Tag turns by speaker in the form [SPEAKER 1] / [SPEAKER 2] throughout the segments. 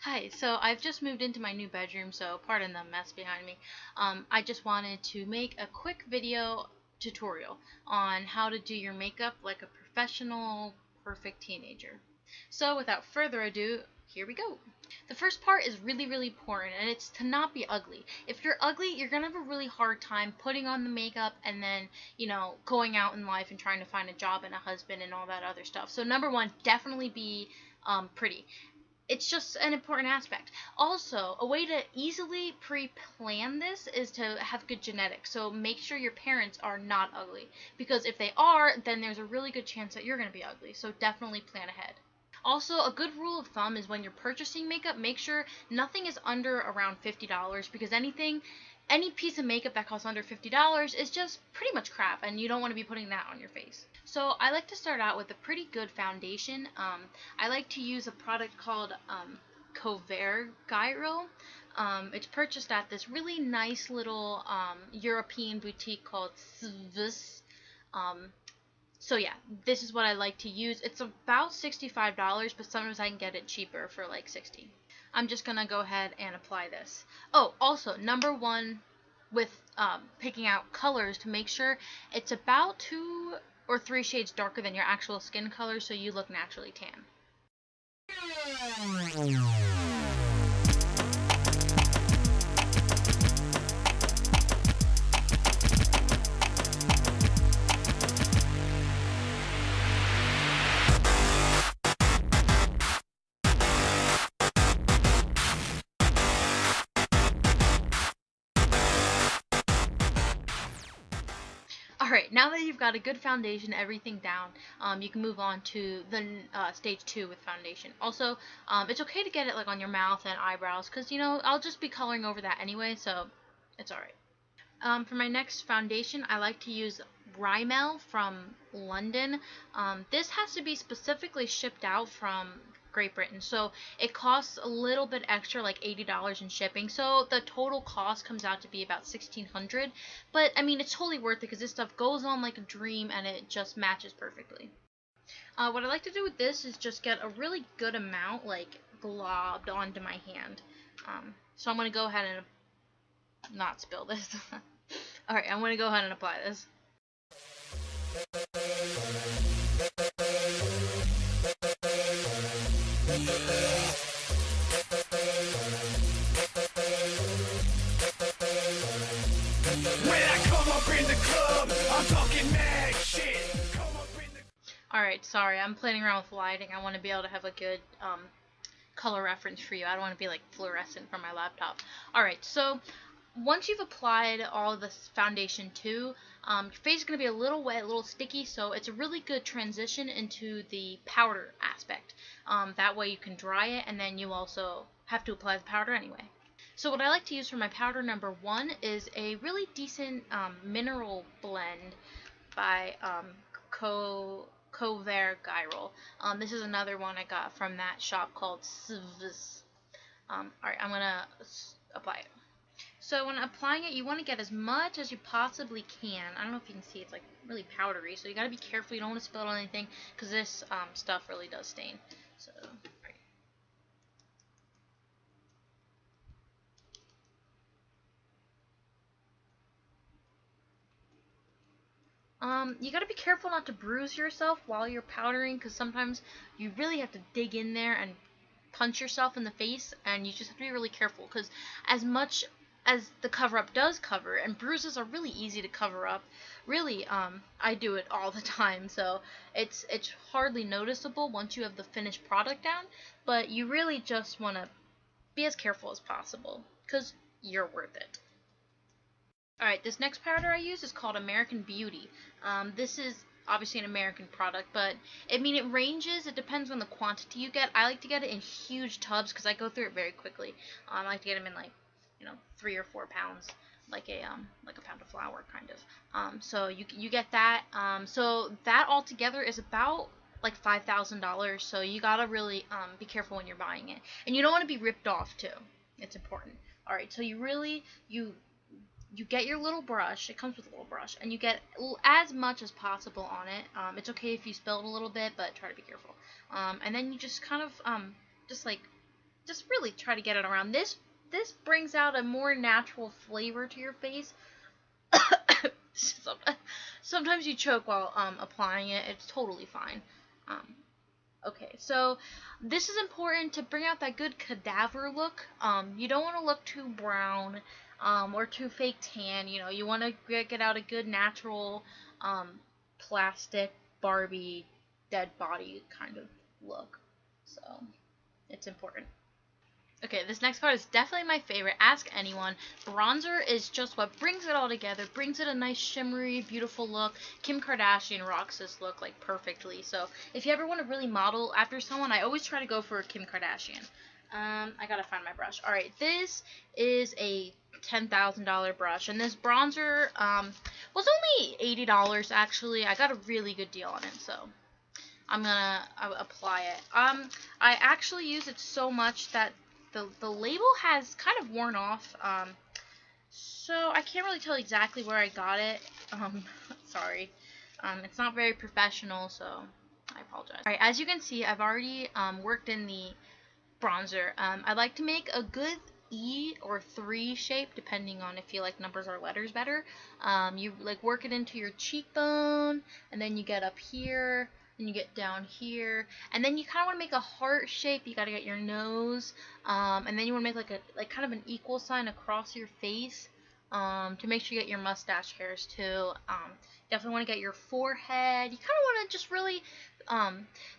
[SPEAKER 1] Hi, so I've just moved into my new bedroom, so pardon the mess behind me. I just wanted to make a quick video tutorial on how to do your makeup like a professional, perfect teenager. So without further ado, here we go. The first part is really important, and it's to not be ugly. If you're ugly, you're gonna have a really hard time putting on the makeup and then, going out in life and trying to find a job and a husband and all that other stuff. So number one, definitely be pretty. It's just an important aspect. Also, a way to easily pre-plan this is to have good genetics. So make sure your parents are not ugly, because if they are, then there's a really good chance that you're going to be ugly. So definitely plan ahead. Also, a good rule of thumb is when you're purchasing makeup, make sure nothing is under around $50, because any piece of makeup that costs under $50 is just pretty much crap, and you don't want to be putting that on your face. So I like to start out with a pretty good foundation. I like to use a product called Gyro. It's purchased at this really nice little European boutique called Svis. So yeah, this is what I like to use. It's about $65, but sometimes I can get it cheaper for like $60. I'm just gonna go ahead and apply this. Oh, also, number one with picking out colors, to make sure it's about 2 or 3 shades darker than your actual skin color, so you look naturally tan. Alright, now that you've got a good foundation, everything down, you can move on to the stage 2 with foundation. Also, it's okay to get it like on your mouth and eyebrows, because, I'll just be coloring over that anyway, so it's alright. For my next foundation, I like to use Rimmel from London. This has to be specifically shipped out from Great Britain, so it costs a little bit extra, like $80 in shipping. So the total cost comes out to be about $1,600. But I mean, it's totally worth it because this stuff goes on like a dream, and it just matches perfectly. What I like to do with this is just get a really good amount, like globbed onto my hand. So I'm gonna go ahead and not spill this. Alright, I'm gonna go ahead and apply this. Alright, sorry, I'm playing around with lighting. I want to be able to have a good color reference for you. I don't want to be like fluorescent from my laptop. Alright, so once you've applied all this foundation too, your face is going to be a little wet, a little sticky, so it's a really good transition into the powder aspect. That way you can dry it, and then you also have to apply the powder anyway. So what I like to use for my powder number one is a really decent mineral blend by Gyro. This is another one I got from that shop called Svis. Alright, I'm going to apply it. So when applying it, you want to get as much as you possibly can. I don't know if you can see, it's like really powdery, so you got to be careful. You don't want to spill it on anything, because this stuff really does stain. So, you got to be careful not to bruise yourself while you're powdering, because sometimes you really have to dig in there and punch yourself in the face, and you just have to be really careful, because as much as the cover-up does cover, and bruises are really easy to cover up, really, I do it all the time, so it's hardly noticeable once you have the finished product down, but you really just want to be as careful as possible, because you're worth it. Alright, this next powder I use is called American Beauty. This is obviously an American product, but I mean, it ranges. It depends on the quantity you get. I like to get it in huge tubs because I go through it very quickly. I like to get them in like 3 or 4 pounds, like a pound of flour kind of. So you get that. So that altogether is about like $5,000. So you gotta really be careful when you're buying it, and you don't want to be ripped off too. It's important. All right, so you get your little brush. It comes with a little brush, and you get as much as possible on it. It's okay if you spill it a little bit, but try to be careful. And then you just kind of just like just really try to get it around. This brings out a more natural flavor to your face. Sometimes you choke while applying it. It's totally fine. Okay, so this is important to bring out that good cadaver look. You don't want to look too brown or too fake tan. You know, you want to get out a good natural plastic Barbie dead body kind of look. So it's important. Okay, this next part is definitely my favorite. Ask anyone. Bronzer is just what brings it all together, brings it a nice shimmery, beautiful look. Kim Kardashian rocks this look like perfectly. So if you ever want to really model after someone, I always try to go for Kim Kardashian. I gotta find my brush. Alright, this is a $10,000 brush, and this bronzer was only $80 actually. I got a really good deal on it, so I'm gonna apply it. I actually use it so much that the label has kind of worn off, so I can't really tell exactly where I got it. Sorry. It's not very professional, so I apologize. Alright, as you can see, I've already worked in the bronzer. I like to make a good E or 3 shape, depending on if you like numbers or letters better. You like work it into your cheekbone, and then you get up here, and you get down here, and then you kind of want to make a heart shape. You got to get your nose, and then you want to make like kind of an equal sign across your face, to make sure you get your mustache hairs too. Definitely want to get your forehead. You kind of want to just really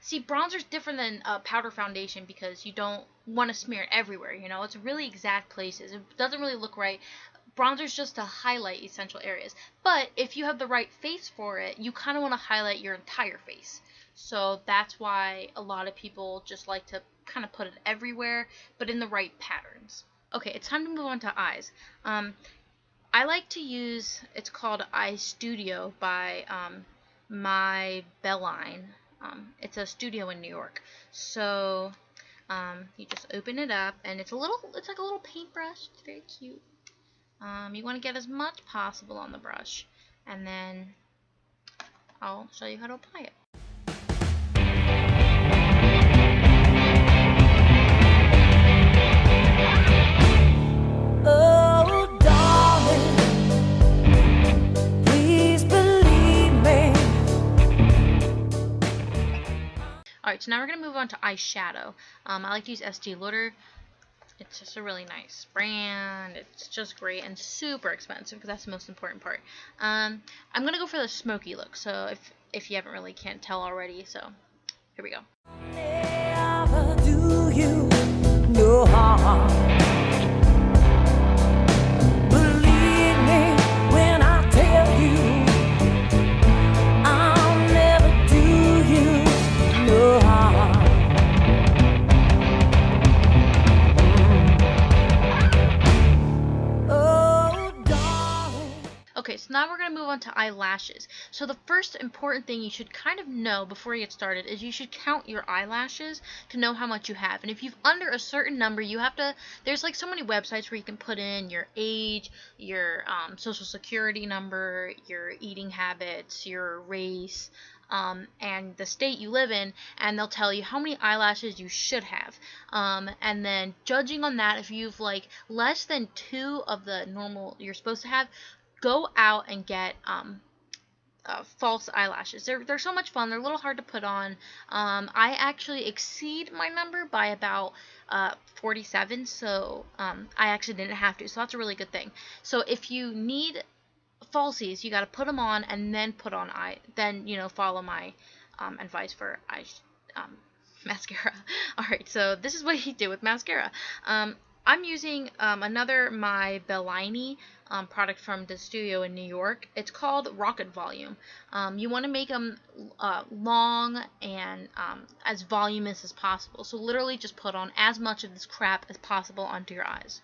[SPEAKER 1] see, bronzer's different than powder foundation because you don't want to smear it everywhere. You know, it's really exact places. It doesn't really look right. Bronzer's just to highlight essential areas. But if you have the right face for it, you kind of want to highlight your entire face. So that's why a lot of people just like to kind of put it everywhere, but in the right patterns. Okay, it's time to move on to eyes. I like to use, it's called Eye Studio by My Belline. It's a studio in New York. So you just open it up, and it's like a little paintbrush. It's very cute. You want to get as much possible on the brush, and then I'll show you how to apply it.
[SPEAKER 2] Oh, darling, please believe me.
[SPEAKER 1] Alright, so now we're going to move on to eyeshadow. I like to use Estee Lauder. It's just a really nice brand. It's just great and super expensive because that's the most important part. I'm going to go for the smoky look, so if you haven't can't tell already, so here we go.
[SPEAKER 2] Never do you no harm. Believe me when I tell you I'll never do you no harm.
[SPEAKER 1] Okay, so now we're going to move on to eyelashes. So the first important thing you should kind of know before you get started is you should count your eyelashes to know how much you have. And if you've under a certain number, you have to, there's like so many websites where you can put in your age, your social security number, your eating habits, your race, and the state you live in, and they'll tell you how many eyelashes you should have. And then judging on that, if you've like less than 2 of the normal you're supposed to have, go out and get false eyelashes. They're so much fun. They're a little hard to put on. I actually exceed my number by about 47, so I actually didn't have to. So that's a really good thing. So if you need falsies, you got to put them on and then put on then follow my advice for mascara. All right, so this is what you do with mascara. I'm using another My Belline product from the studio in New York. It's called Rocket Volume. You want to make them long and as voluminous as possible. So literally just put on as much of this crap as possible onto your eyes.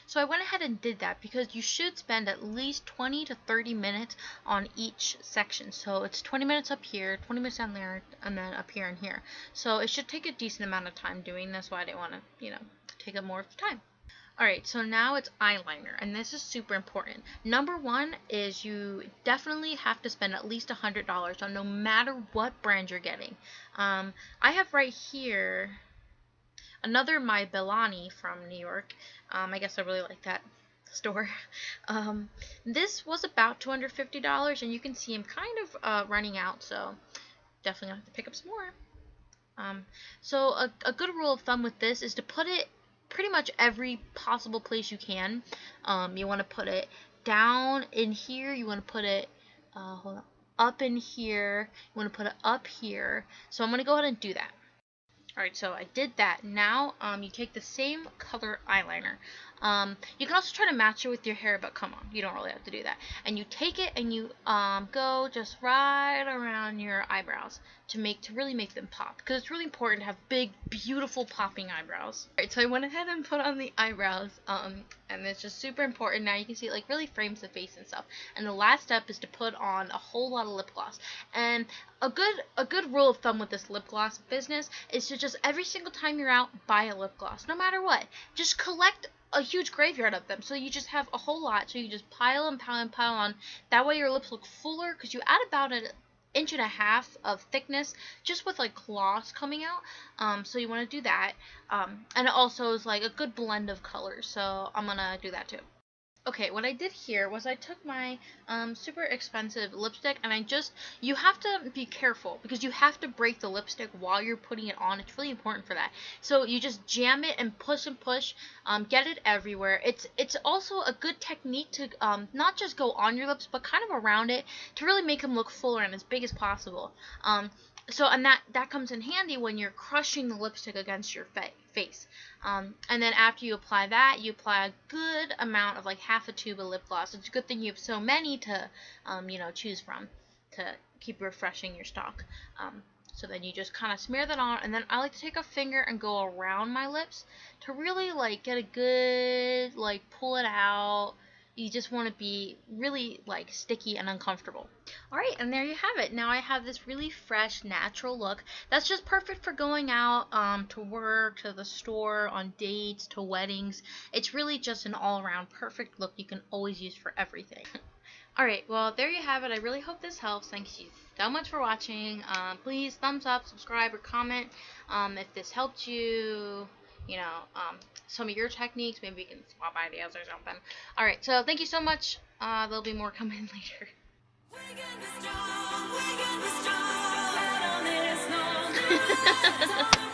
[SPEAKER 1] So I went ahead and did that because you should spend at least 20 to 30 minutes on each section. So it's 20 minutes up here, 20 minutes down there, and then up here and here. So it should take a decent amount of time doing this, so I didn't want to, take up more of the time. Alright, so now it's eyeliner, and this is super important. Number 1 is you definitely have to spend at least $100 on no matter what brand you're getting. I have right here, another My Bellani from New York. I guess I really like that store. This was about $250, and you can see I'm kind of running out, so definitely gonna have to pick up some more. So a good rule of thumb with this is to put it pretty much every possible place you can. You want to put it down in here. You want to put it hold on, up in here. You want to put it up here. So I'm going to go ahead and do that. Alright, so I did that. Now, you take the same color eyeliner. You can also try to match it with your hair, but come on, you don't really have to do that. And you take it and you go just right around your eyebrows to really make them pop, because it's really important to have big, beautiful, popping eyebrows. Alright, so I went ahead and put on the eyebrows, and it's just super important. Now you can see it like really frames the face and stuff. And the last step is to put on a whole lot of lip gloss. And a good rule of thumb with this lip gloss business is to just every single time you're out, buy a lip gloss, no matter what. Just collect a huge graveyard of them, so you just have a whole lot, so you just pile and pile and pile on. That way your lips look fuller, because you add about an inch and a half of thickness just with like gloss coming out. So you want to do that, and it also is like a good blend of colors, so I'm gonna do that too. Okay, what I did here was I took my super expensive lipstick, and you have to be careful because you have to break the lipstick while you're putting it on. It's really important for that. So you just jam it and push, get it everywhere. It's also a good technique to not just go on your lips, but kind of around it to really make them look fuller and as big as possible. And that comes in handy when you're crushing the lipstick against your face. And then after you apply that, you apply a good amount of like half a tube of lip gloss. It's a good thing you have so many to, choose from to keep refreshing your stock. So then you just kind of smear that on, and then I like to take a finger and go around my lips to really like get a good like pull it out. You just want to be really like sticky and uncomfortable. Alright, and there you have it. Now I have this really fresh, natural look that's just perfect for going out to work, to the store, on dates, to weddings. It's really just an all-around perfect look you can always use for everything. Alright, well, there you have it. I really hope this helps. Thank you so much for watching. Please thumbs up, subscribe, or comment if this helped you. Some of your techniques. Maybe we can swap ideas or something. Alright, so thank you so much. There'll be more coming later.
[SPEAKER 2] We can be strong, we can be strong. Let on this, no, no.